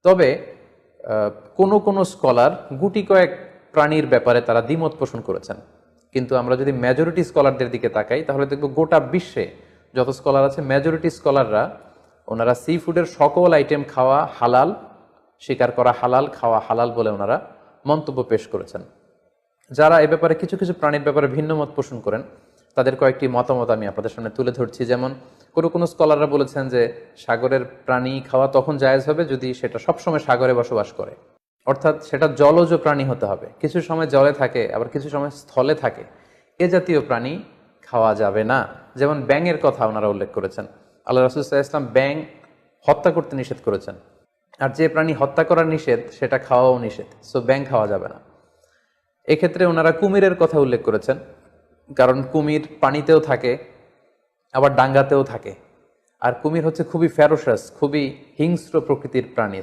তবে কোন কোন স্কলার গুটি কয়েক প্রাণীর ব্যাপারে তারা দ্বিমত পোষণ করেছেন। কিন্তু আমরা যদি মেজরিটি স্কলারদের দিকে তাকাই তাহলে দেখব গোটা বিশ্বে যত স্কলার আছে মেজরিটি স্কলাররা ওনারা সি ফুডের সকল আইটেম খাওয়া হালাল, শিকার করা হালাল, খাওয়া হালাল বলে ওনারা মন্তব্য পেশ করেছেন। যারা এ ব্যাপারে কিছু কিছু প্রাণীর ব্যাপারে ভিন্ন মত পোষণ করেন তাদের কয়েকটি মতামত আমি আপনাদের সামনে তুলে ধরছি। যেমন কোনো স্কলাররা বলেছেন যে সাগরের প্রাণী খাওয়া তখন জায়েজ হবে যদি সেটা সবসময় সাগরে বসবাস করে, অর্থাৎ সেটা জলজ প্রাণী হতে হবে। কিছু সময় জলে থাকে আবার কিছু সময় স্থলে থাকে, এ জাতীয় প্রাণী খাওয়া যাবে না। যেমন ব্যাঙের কথা ওনারা উল্লেখ করেছেন। আল্লাহ রাসূল সাল্লাল্লাহু আলাইহি ওয়াসাল্লাম ব্যাঙ হত্যা করতে নিষেধ করেছেন, আর যে প্রাণী হত্যা করা নিষেধ সেটা খাওয়াও নিষেধ, সো ব্যাঙ খাওয়া যাবে না। এক্ষেত্রে ওনারা কুমিরের কথা উল্লেখ করেছেন, কারণ কুমির পানিতেও থাকে আবার ডাঙ্গাতেও থাকে, আর কুমির হচ্ছে খুবই ফেরোসাস, খুবই হিংস্র প্রকৃতির প্রাণী।